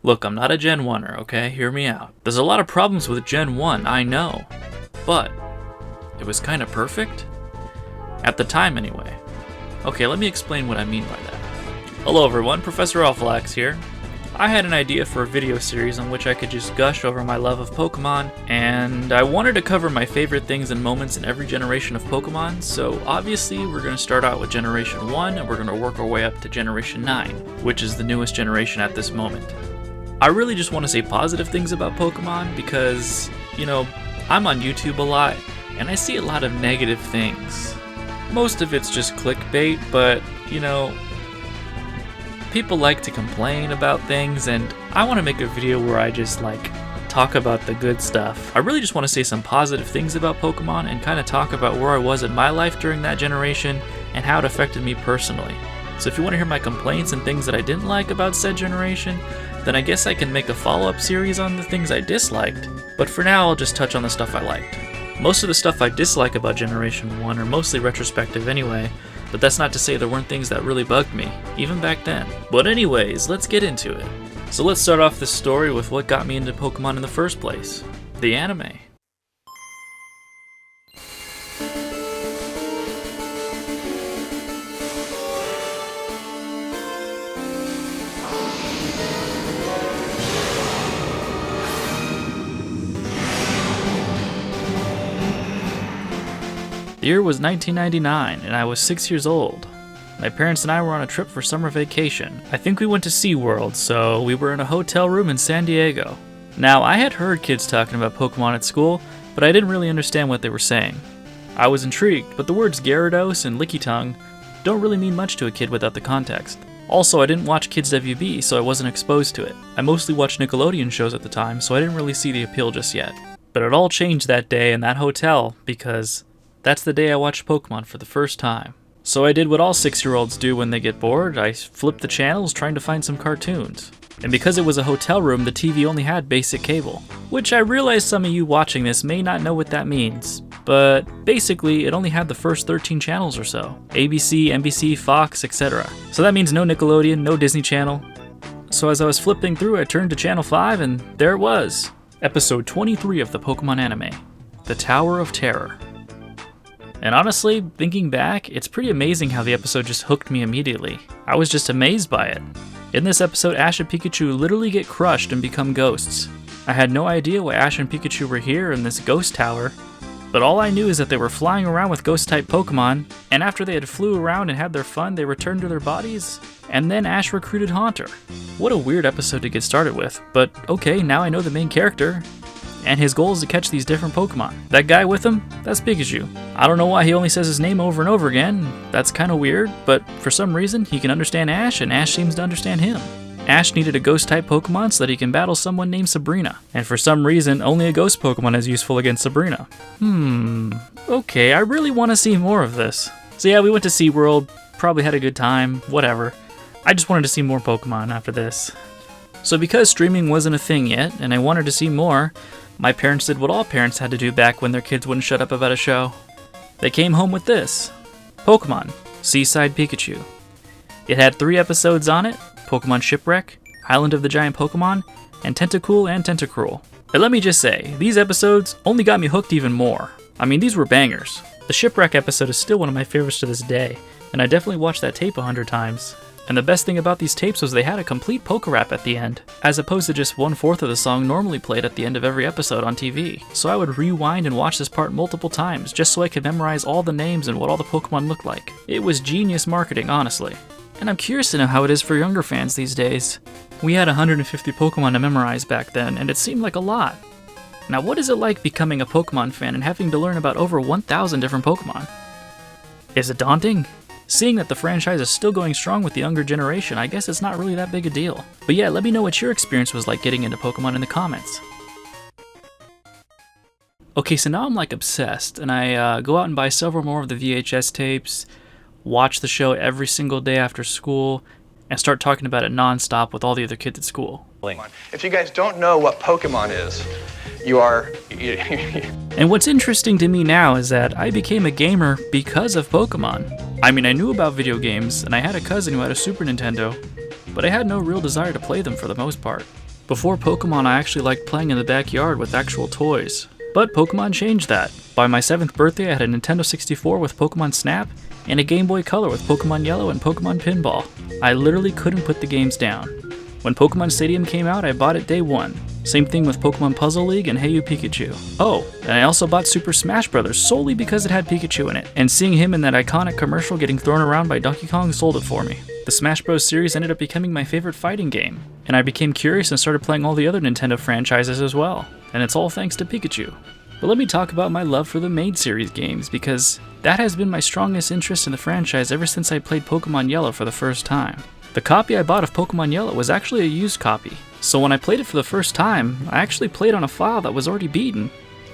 Look, I'm not a Gen 1er, okay? Hear me out. There's a lot of problems with Gen 1, I know. But it was kinda perfect? At the time, anyway. Okay, let me explain what I mean by that. Hello everyone, Professor Alphalax here. I had an idea for a video series on which I could just gush over my love of Pokemon, and I wanted to cover my favorite things and moments in every generation of Pokemon, so obviously we're going to start out with Generation 1 and we're going to work our way up to Generation 9, which is the newest generation at this moment. I really just want to say positive things about Pokemon because, you know, I'm on YouTube a lot, and I see a lot of negative things. Most of it's just clickbait, but, you know, people like to complain about things, and I want to make a video where I just, talk about the good stuff. I really just want to say some positive things about Pokemon and kind of talk about where I was in my life during that generation and how it affected me personally. So if you want to hear my complaints and things that I didn't like about said generation, then I guess I can make a follow-up series on the things I disliked, but for now I'll just touch on the stuff I liked. Most of the stuff I dislike about Generation 1 are mostly retrospective anyway, but that's not to say there weren't things that really bugged me, even back then. But anyways, let's get into it. So let's start off this story with what got me into Pokemon in the first place, the anime. The year was 1999, and I was 6 years old. My parents and I were on a trip for summer vacation. I think we went to SeaWorld, so we were in a hotel room in San Diego. Now, I had heard kids talking about Pokemon at school, but I didn't really understand what they were saying. I was intrigued, but the words Gyarados and Lickitung don't really mean much to a kid without the context. Also, I didn't watch Kids WB, so I wasn't exposed to it. I mostly watched Nickelodeon shows at the time, so I didn't really see the appeal just yet. But it all changed that day in that hotel, because that's the day I watched Pokemon for the first time. So I did what all 6-year-olds do when they get bored. I flipped the channels trying to find some cartoons. And because it was a hotel room, the TV only had basic cable. Which I realize some of you watching this may not know what that means. But basically, it only had the first 13 channels or so. ABC, NBC, Fox, etc. So that means no Nickelodeon, no Disney Channel. So as I was flipping through, I turned to Channel 5 and there it was. Episode 23 of the Pokemon anime, The Tower of Terror. And honestly, thinking back, it's pretty amazing how the episode just hooked me immediately. I was just amazed by it. In this episode, Ash and Pikachu literally get crushed and become ghosts. I had no idea why Ash and Pikachu were here in this ghost tower, but all I knew is that they were flying around with ghost-type Pokemon, and after they had flew around and had their fun, they returned to their bodies, and then Ash recruited Haunter. What a weird episode to get started with, but okay, now I know the main character. And his goal is to catch these different Pokemon. That guy with him, that's Pikachu. I don't know why he only says his name over and over again. That's kind of weird, but for some reason, he can understand Ash, and Ash seems to understand him. Ash needed a ghost-type Pokemon so that he can battle someone named Sabrina. And for some reason, only a ghost Pokemon is useful against Sabrina. Okay, I really want to see more of this. So yeah, we went to SeaWorld, probably had a good time, whatever. I just wanted to see more Pokemon after this. So because streaming wasn't a thing yet, and I wanted to see more, my parents did what all parents had to do back when their kids wouldn't shut up about a show. They came home with this. Pokemon, Seaside Pikachu. It had 3 episodes on it, Pokemon Shipwreck, Island of the Giant Pokemon, and Tentacool and Tentacruel. And let me just say, these episodes only got me hooked even more. I mean, these were bangers. The Shipwreck episode is still one of my favorites to this day, and I definitely watched that tape 100 times. And the best thing about these tapes was they had a complete polka rap at the end, as opposed to just 1/4 of the song normally played at the end of every episode on TV. So I would rewind and watch this part multiple times, just so I could memorize all the names and what all the Pokemon looked like. It was genius marketing, honestly. And I'm curious to know how it is for younger fans these days. We had 150 Pokemon to memorize back then, and it seemed like a lot. Now what is it like becoming a Pokemon fan and having to learn about over 1,000 different Pokemon? Is it daunting? Seeing that the franchise is still going strong with the younger generation, I guess it's not really that big a deal. But yeah, let me know what your experience was like getting into Pokemon in the comments. Okay, so now I'm obsessed, and I go out and buy several more of the VHS tapes, watch the show every single day after school, and start talking about it non-stop with all the other kids at school. If you guys don't know what Pokemon is, you are... And what's interesting to me now is that I became a gamer because of Pokemon. I mean, I knew about video games, and I had a cousin who had a Super Nintendo, but I had no real desire to play them for the most part. Before Pokemon, I actually liked playing in the backyard with actual toys. But Pokemon changed that. By my 7th birthday, I had a Nintendo 64 with Pokemon Snap, and a Game Boy Color with Pokemon Yellow and Pokemon Pinball. I literally couldn't put the games down. When Pokemon Stadium came out, I bought it day one. Same thing with Pokemon Puzzle League and Hey You Pikachu. Oh, and I also bought Super Smash Bros. Solely because it had Pikachu in it, and seeing him in that iconic commercial getting thrown around by Donkey Kong sold it for me. The Smash Bros. Series ended up becoming my favorite fighting game, and I became curious and started playing all the other Nintendo franchises as well, and it's all thanks to Pikachu. But let me talk about my love for the main series games, because that has been my strongest interest in the franchise ever since I played Pokemon Yellow for the first time. The copy I bought of Pokemon Yellow was actually a used copy, so when I played it for the first time, I actually played on a file that was already beaten.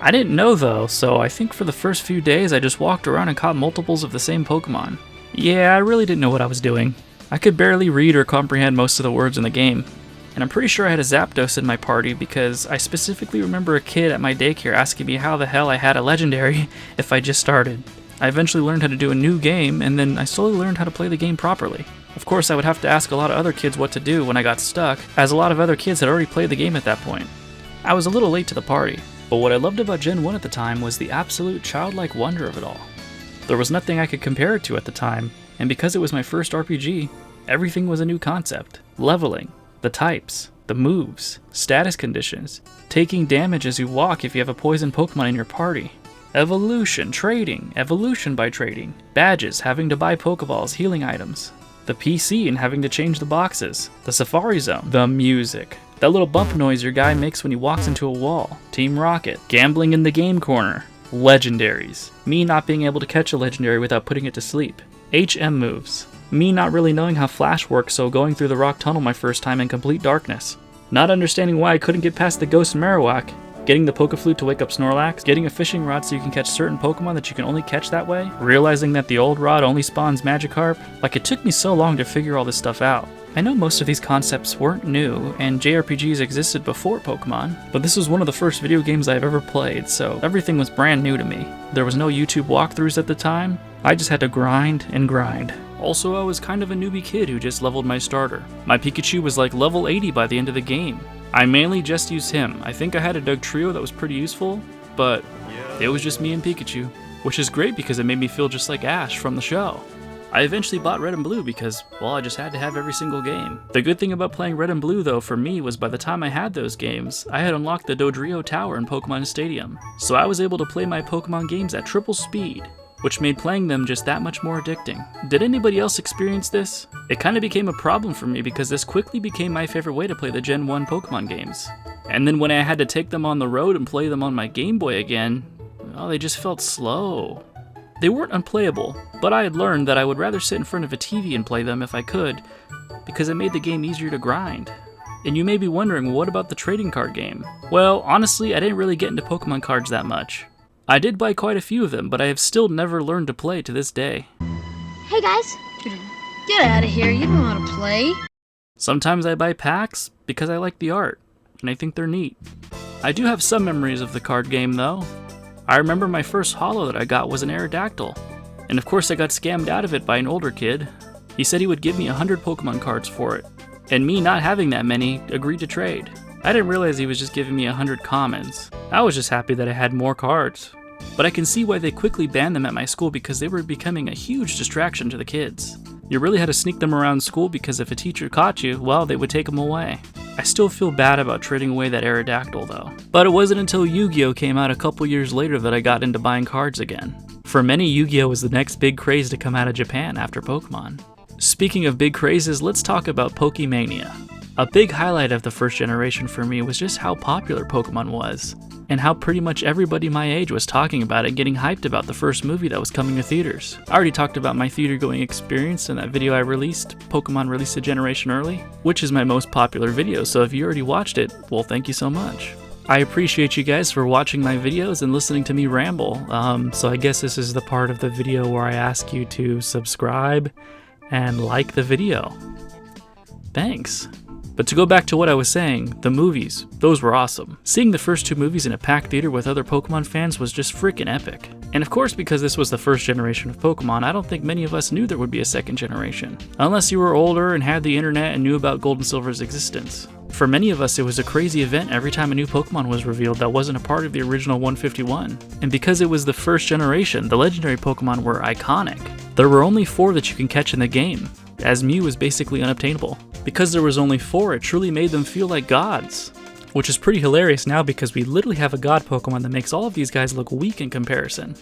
I didn't know though, so I think for the first few days I just walked around and caught multiples of the same Pokemon. Yeah, I really didn't know what I was doing. I could barely read or comprehend most of the words in the game. And I'm pretty sure I had a Zapdos in my party because I specifically remember a kid at my daycare asking me how the hell I had a legendary if I just started. I eventually learned how to do a new game, and then I slowly learned how to play the game properly. Of course, I would have to ask a lot of other kids what to do when I got stuck, as a lot of other kids had already played the game at that point. I was a little late to the party, but what I loved about Gen 1 at the time was the absolute childlike wonder of it all. There was nothing I could compare it to at the time, and because it was my first RPG, everything was a new concept. Leveling, the types, the moves, status conditions, taking damage as you walk if you have a poison Pokemon in your party, evolution, trading, evolution by trading, badges, having to buy Pokeballs, healing items, the PC and having to change the boxes, the Safari Zone, the music, that little bump noise your guy makes when he walks into a wall, Team Rocket, gambling in the game corner, legendaries, me not being able to catch a legendary without putting it to sleep, HM moves, me not really knowing how Flash works, so going through the rock tunnel my first time in complete darkness, not understanding why I couldn't get past the Ghost Marowak, getting the Pokeflute to wake up Snorlax, getting a fishing rod so you can catch certain Pokemon that you can only catch that way, realizing that the old rod only spawns Magikarp. Like, it took me so long to figure all this stuff out. I know most of these concepts weren't new, and JRPGs existed before Pokemon, but this was one of the first video games I've ever played, so everything was brand new to me. There was no YouTube walkthroughs at the time, I just had to grind and grind. Also, I was kind of a newbie kid who just leveled my starter. My Pikachu was like level 80 by the end of the game. I mainly just used him. I think I had a Dugtrio that was pretty useful, but it was just me and Pikachu, which is great because it made me feel just like Ash from the show. I eventually bought Red and Blue because, well, I just had to have every single game. The good thing about playing Red and Blue, though, for me was by the time I had those games, I had unlocked the Dodrio Tower in Pokemon Stadium, so I was able to play my Pokemon games at triple speed, which made playing them just that much more addicting. Did anybody else experience this? It kind of became a problem for me because this quickly became my favorite way to play the Gen 1 Pokemon games. And then when I had to take them on the road and play them on my Game Boy again, well, they just felt slow. They weren't unplayable, but I had learned that I would rather sit in front of a TV and play them if I could, because it made the game easier to grind. And you may be wondering, what about the trading card game? Well, honestly, I didn't really get into Pokemon cards that much. I did buy quite a few of them, but I have still never learned to play to this day. Hey guys! Get out of here, you don't know how to play. Sometimes I buy packs because I like the art, and I think they're neat. I do have some memories of the card game though. I remember my first holo that I got was an Aerodactyl, and of course I got scammed out of it by an older kid. He said he would give me 100 Pokemon cards for it, and me not having that many, agreed to trade. I didn't realize he was just giving me 100 commons. I was just happy that I had more cards. But I can see why they quickly banned them at my school because they were becoming a huge distraction to the kids. You really had to sneak them around school because if a teacher caught you, well, they would take them away. I still feel bad about trading away that Aerodactyl though. But it wasn't until Yu-Gi-Oh! Came out a couple years later that I got into buying cards again. For many, Yu-Gi-Oh! Was the next big craze to come out of Japan after Pokemon. Speaking of big crazes, let's talk about Pokemania. A big highlight of the first generation for me was just how popular Pokemon was, and how pretty much everybody my age was talking about it, getting hyped about the first movie that was coming to theaters. I already talked about my theater going experience in that video I released, Pokemon Released a Generation Early, which is my most popular video, so if you already watched it, well, thank you so much. I appreciate you guys for watching my videos and listening to me ramble, so I guess this is the part of the video where I ask you to subscribe and like the video. Thanks. But to go back to what I was saying, the movies, those were awesome. Seeing the first two movies in a packed theater with other Pokemon fans was just freaking epic. And of course, because this was the first generation of Pokemon, I don't think many of us knew there would be a second generation. Unless you were older and had the internet and knew about Gold and Silver's existence. For many of us, it was a crazy event every time a new Pokemon was revealed that wasn't a part of the original 151. And because it was the first generation, the legendary Pokemon were iconic. There were only 4 that you can catch in the game, as Mew was basically unobtainable. Because there was only 4, it truly made them feel like gods. Which is pretty hilarious now because we literally have a god Pokemon that makes all of these guys look weak in comparison.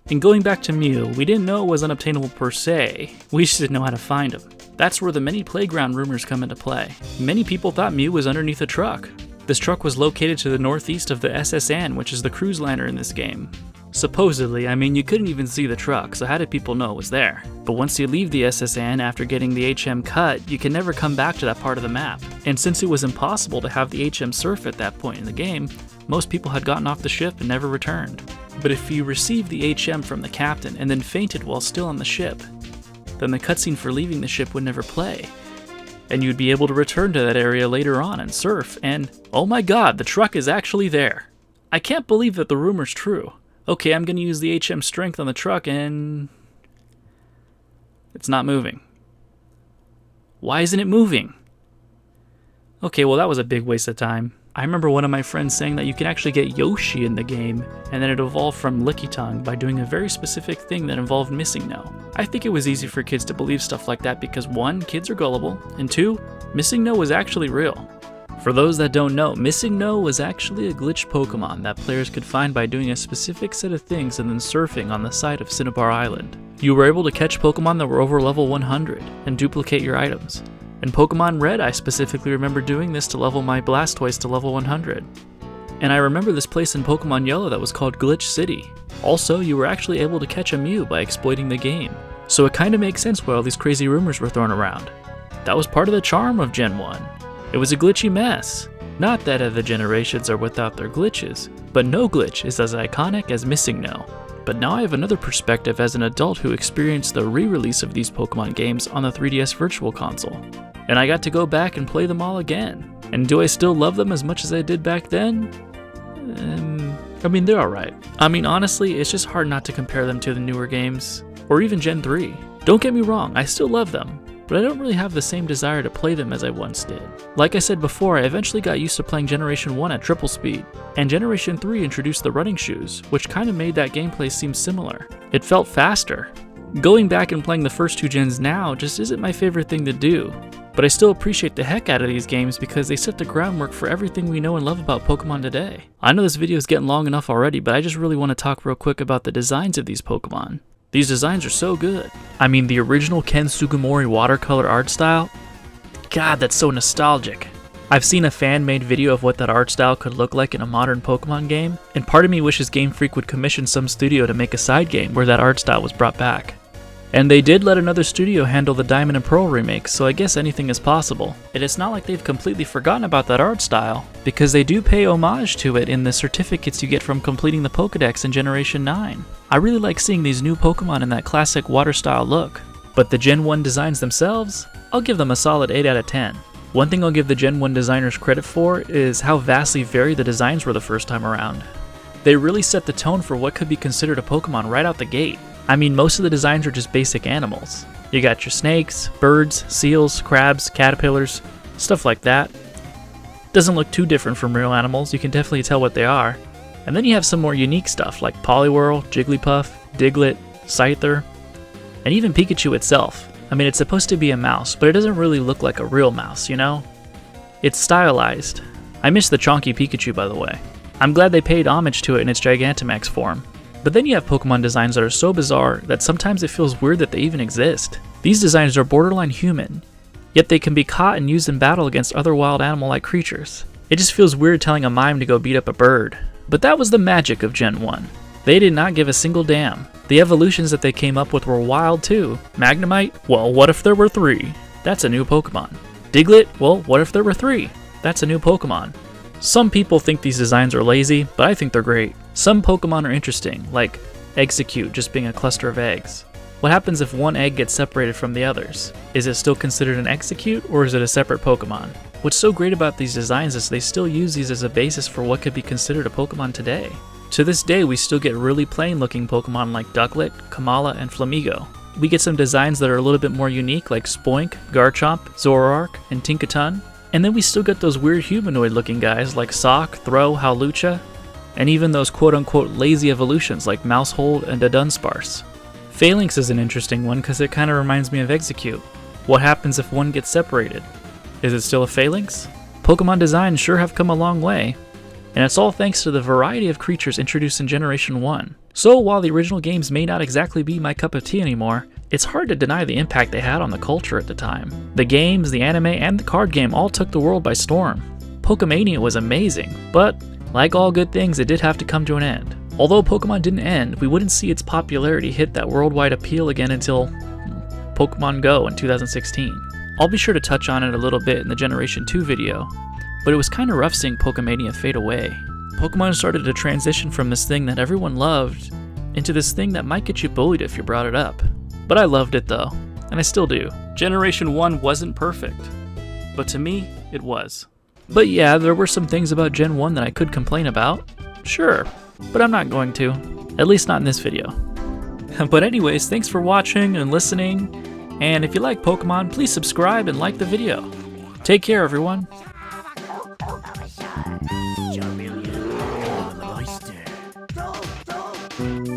And going back to Mew, we didn't know it was unobtainable per se, we just didn't know how to find him. That's where the many playground rumors come into play. Many people thought Mew was underneath a truck. This truck was located to the northeast of the SS Anne, which is the cruise liner in this game. Supposedly, I mean, you couldn't even see the truck, so how did people know it was there? But once you leave the SS Anne after getting the HM cut, you can never come back to that part of the map. And since it was impossible to have the HM surf at that point in the game, most people had gotten off the ship and never returned. But if you received the HM from the captain and then fainted while still on the ship, then the cutscene for leaving the ship would never play. And you'd be able to return to that area later on and surf, and oh my god, the truck is actually there. I can't believe that the rumor's true. Okay, I'm gonna use the HM strength on the truck and it's not moving. Why isn't it moving? Okay, well that was a big waste of time. I remember one of my friends saying that you can actually get Yoshi in the game, and then it evolved from Licky Tongue by doing a very specific thing that involved Missing No. I think it was easy for kids to believe stuff like that because 1, kids are gullible, and 2, Missing No was actually real. For those that don't know, Missing No was actually a glitched Pokemon that players could find by doing a specific set of things and then surfing on the side of Cinnabar Island. You were able to catch Pokemon that were over level 100 and duplicate your items. In Pokemon Red, I specifically remember doing this to level my Blastoise to level 100. And I remember this place in Pokemon Yellow that was called Glitch City. Also, you were actually able to catch a Mew by exploiting the game. So it kinda makes sense why all these crazy rumors were thrown around. That was part of the charm of Gen 1. It was a glitchy mess. Not that other generations are without their glitches, but no glitch is as iconic as Missing No. But now I have another perspective as an adult who experienced the re-release of these Pokemon games on the 3DS Virtual Console. And I got to go back and play them all again. And do I still love them as much as I did back then? I mean, they're alright. I mean, honestly, it's just hard not to compare them to the newer games, or even Gen 3. Don't get me wrong, I still love them, but I don't really have the same desire to play them as I once did. Like I said before, I eventually got used to playing Generation 1 at triple speed, and Generation 3 introduced the running shoes, which kinda made that gameplay seem similar. It felt faster. Going back and playing the first 2 gens now just isn't my favorite thing to do. But I still appreciate the heck out of these games because they set the groundwork for everything we know and love about Pokemon today. I know this video is getting long enough already, but I just really want to talk real quick about the designs of these Pokemon. These designs are so good. I mean, the original Ken Sugimori watercolor art style, god, that's so nostalgic. I've seen a fan-made video of what that art style could look like in a modern Pokemon game, and part of me wishes Game Freak would commission some studio to make a side game where that art style was brought back. And they did let another studio handle the Diamond and Pearl remake, so I guess anything is possible. And it's not like they've completely forgotten about that art style, because they do pay homage to it in the certificates you get from completing the Pokedex in Generation 9. I really like seeing these new Pokemon in that classic water style look. But the Gen 1 designs themselves, I'll give them a solid 8 out of 10. One thing I'll give the Gen 1 designers credit for is how vastly varied the designs were the first time around. They really set the tone for what could be considered a Pokemon right out the gate. I mean, most of the designs are just basic animals. You got your snakes, birds, seals, crabs, caterpillars, stuff like that. Doesn't look too different from real animals, you can definitely tell what they are. And then you have some more unique stuff like Poliwhirl, Jigglypuff, Diglett, Scyther, and even Pikachu itself. I mean, it's supposed to be a mouse, but it doesn't really look like a real mouse, you know? It's stylized. I miss the chonky Pikachu, by the way. I'm glad they paid homage to it in its Gigantamax form. But then you have Pokemon designs that are so bizarre that sometimes it feels weird that they even exist. These designs are borderline human, yet they can be caught and used in battle against other wild animal-like creatures. It just feels weird telling a mime to go beat up a bird. But that was the magic of Gen 1. They did not give a single damn. The evolutions that they came up with were wild too. Magnemite? Well, what if there were 3? That's a new Pokemon. Diglett? Well, what if there were 3? That's a new Pokemon. Some people think these designs are lazy, but I think they're great. Some Pokemon are interesting, like Execute just being a cluster of eggs. What happens if one egg gets separated from the others? Is it still considered an Execute, or is it a separate Pokemon? What's so great about these designs is they still use these as a basis for what could be considered a Pokemon today. To this day, we still get really plain looking Pokemon like Ducklet, Kamala, and Flamigo. We get some designs that are a little bit more unique like Spoink, Garchomp, Zoroark, and Tinkaton. And then we still get those weird humanoid looking guys like Sock, Throw, Howlucha, and even those quote-unquote lazy evolutions like Mousehold and a Dunsparce. Phalanx is an interesting one because it kind of reminds me of Execute. What happens if one gets separated? Is it still a Phalanx? Pokemon designs sure have come a long way, and it's all thanks to the variety of creatures introduced in Generation 1. So while the original games may not exactly be my cup of tea anymore, it's hard to deny the impact they had on the culture at the time. The games, the anime, and the card game all took the world by storm. Pokemania was amazing, but like all good things, it did have to come to an end. Although Pokemon didn't end, we wouldn't see its popularity hit that worldwide appeal again until Pokemon Go in 2016. I'll be sure to touch on it a little bit in the Generation 2 video, but it was kinda rough seeing Pokemania fade away. Pokemon started to transition from this thing that everyone loved into this thing that might get you bullied if you brought it up. But I loved it though, and I still do. Generation 1 wasn't perfect, but to me, it was. But yeah, there were some things about Gen 1 that I could complain about, sure, but I'm not going to, at least not in this video. But anyways, thanks for watching and listening, and if you like Pokemon, please subscribe and like the video. Take care, everyone. Go, go.